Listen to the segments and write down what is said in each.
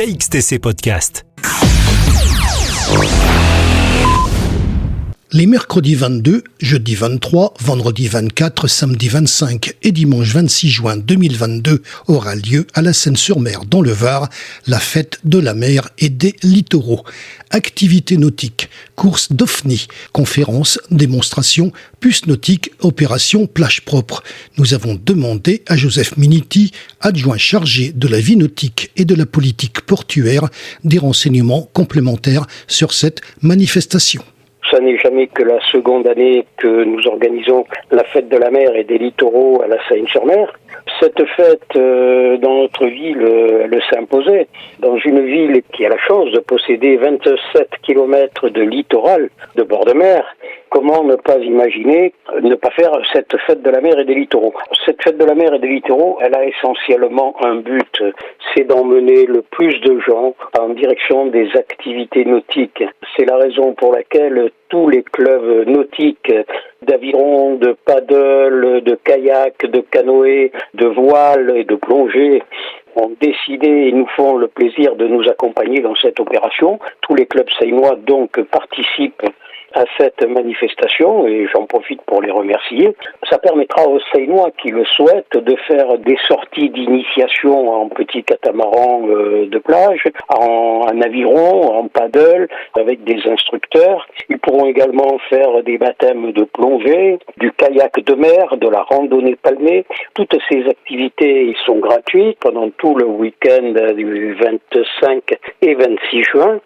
KXTC Podcast. Les mercredis 22, jeudi 23, vendredi 24, samedi 25 et dimanche 26 juin 2022 aura lieu à la Seine-sur-Mer dans le Var la fête de la mer et des littoraux. Activités nautiques, courses d'OFNI, conférences, démonstrations, puces nautiques, opérations plage propre. Nous avons demandé à Joseph Miniti, adjoint chargé de la vie nautique et de la politique portuaire, des renseignements complémentaires sur cette manifestation. Ça n'est jamais que la seconde année que nous organisons la fête de la mer et des littoraux à la Seine-sur-Mer. Cette fête, dans notre ville, elle s'imposait. Dans une ville qui a la chance de posséder 27 kilomètres de littoral, de bord de mer, comment ne pas imaginer ne pas faire cette fête de la mer et des littoraux? Cette fête de la mer et des littoraux, elle a essentiellement un but, c'est d'emmener le plus de gens en direction des activités nautiques. C'est la raison pour laquelle tous les clubs nautiques d'aviron, de paddle, de kayak, de canoë, de voile et de plongée ont décidé et nous font le plaisir de nous accompagner dans cette opération. Tous les clubs seinois donc participent à cette manifestation et j'en profite pour les remercier. Ça permettra aux Seinois qui le souhaitent de faire des sorties d'initiation en petit catamaran de plage, en aviron, en paddle, avec des instructeurs. Ils pourront également faire des baptêmes de plongée, du kayak de mer, de la randonnée palmée. Toutes ces activités sont gratuites pendant tout le week-end du 25 et 26 juin.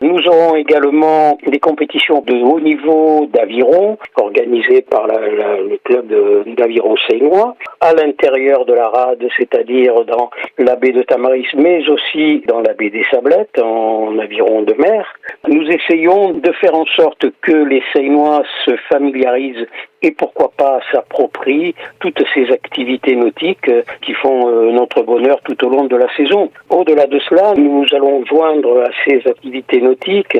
Nous aurons également des compétitions de haut niveau d'aviron organisées par le club d'aviron seinois à l'intérieur de la rade, c'est-à-dire dans la baie de Tamaris, mais aussi dans la baie des Sablettes en aviron de mer. Nous essayons de faire en sorte que les Seinois se familiarisent et pourquoi pas s'approprient toutes ces activités nautiques qui font notre bonheur tout au long de la saison. Au-delà de cela, nous allons joindre à ces activités nautiques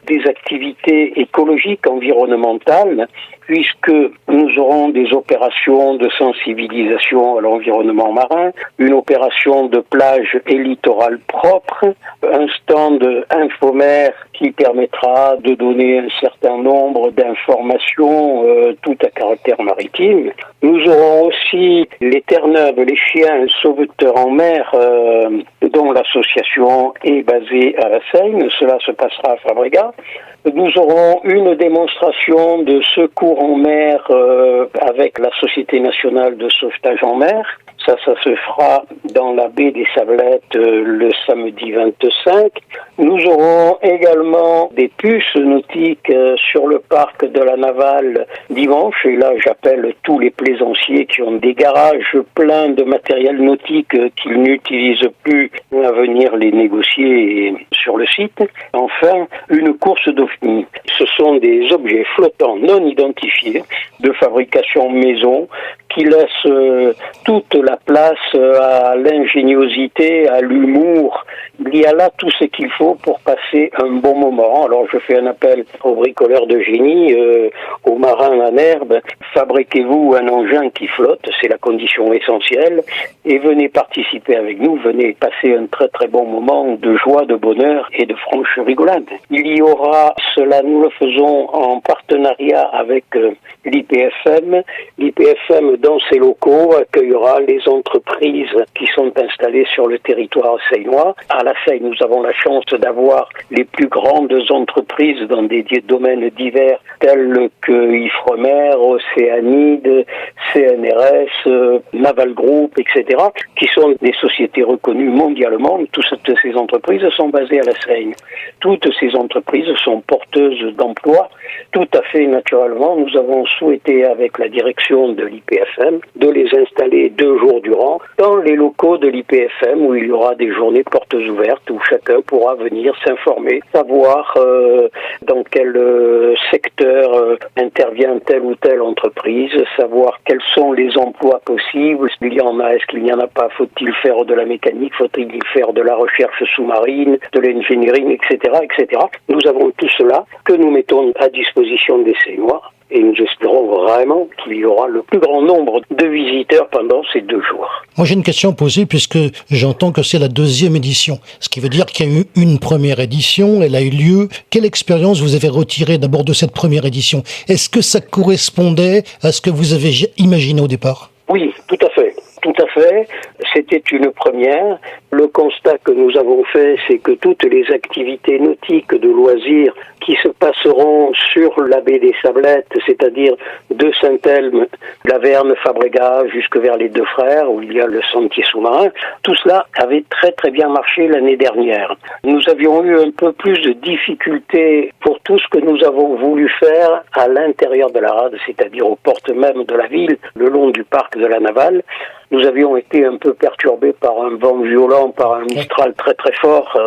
des activités écologiques, environnementales, puisque nous aurons des opérations de sensibilisation à l'environnement marin, une opération de plage et littoral propre, un stand infomer qui permettra de donner un certain nombre d'informations tout à caractère maritime. Nous aurons aussi les Terre-Neuve, les chiens sauveteurs en mer, dont l'association est basée à la Seine. Cela se passera à Fabregat. Nous aurons une démonstration de secours en mer avec la Société nationale de sauvetage en mer. Ça se fera dans la baie des Sablettes le samedi 25. Nous aurons également des puces nautiques sur le parc de la Navale dimanche. Et là, j'appelle tous les plaisanciers qui ont des garages pleins de matériel nautique qu'ils n'utilisent plus à venir les négocier sur le site. Enfin, une course d'OFNI. Ce sont des objets flottants non identifiés de fabrication maison qui laissent toute la place à l'ingéniosité, à l'humour. Il y a là tout ce qu'il faut pour passer un bon moment. Alors je fais un appel aux bricoleurs de génie, aux marins en herbe. Fabriquez-vous un engin qui flotte, c'est la condition essentielle. Et venez participer avec nous, venez passer un très très bon moment de joie, de bonheur et de franche rigolade. Il y aura cela, nous le faisons en partenariat avec l'IPFM. L'IPFM, dans ses locaux, accueillera les entreprises qui sont installées sur le territoire seinois. À la Seine, nous avons la chance d'avoir les plus grandes entreprises dans des domaines divers tels que Ifremer, Océanide, CNRS, Naval Group, etc., qui sont des sociétés reconnues mondialement. Toutes ces entreprises sont basées à la Seine. Toutes ces entreprises sont porteuses d'emplois. Tout à fait naturellement, nous avons souhaité, avec la direction de l'IPFM, de les installer 2 jours durant dans les locaux de l'IPFM où il y aura des journées portes ouvertes où chacun pourra venir s'informer, savoir dans quel secteur intervient telle ou telle entreprise, savoir quels sont les emplois possibles, s'il y en a, est-ce qu'il n'y en a pas, faut-il faire de la mécanique, faut-il faire de la recherche sous-marine, de l'engineering, etc., etc. Nous avons tout cela que nous mettons à disposition des Seinois et nous espérons vraiment qu'il y aura le plus grand nombre de visiteurs pendant ces 2 jours. Moi j'ai une question à poser puisque j'entends que c'est la 2e édition, ce qui veut dire qu'il y a eu une première édition, elle a eu lieu. Quelle expérience vous avez retirée d'abord de cette première édition ? Est-ce que ça correspondait à ce que vous avez imaginé au départ ? Oui, tout à fait. Tout à fait. C'était une première. Le constat que nous avons fait, c'est que toutes les activités nautiques de loisirs qui se passeront sur la baie des Sablettes, c'est-à-dire de Saint-Elme, la Verne, Fabregas, jusque vers les Deux Frères, où il y a le sentier sous-marin, tout cela avait très très bien marché l'année dernière. Nous avions eu un peu plus de difficultés pour tout ce que nous avons voulu faire à l'intérieur de la rade, c'est-à-dire aux portes même de la ville, le long du parc de la Navale. Nous avions été un peu perturbés par un vent violent, par un mistral très très fort,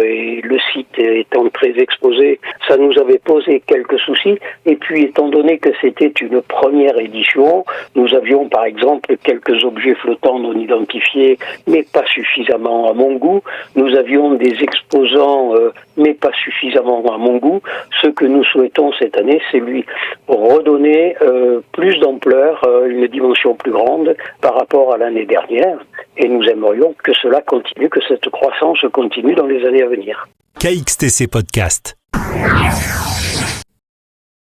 et le site étant très exposé, ça nous avait posé quelques soucis. Et puis, étant donné que c'était une première édition, nous avions par exemple quelques objets flottants non identifiés, mais pas suffisamment à mon goût. Nous avions des exposants, mais pas suffisamment à mon goût. Ce que nous souhaitons cette année, c'est lui redonner plus d'ampleur, une dimension plus grande par rapport à l'année dernière, et nous aimerions que cela continue, que cette croissance continue dans les années à venir. KXTC Podcast.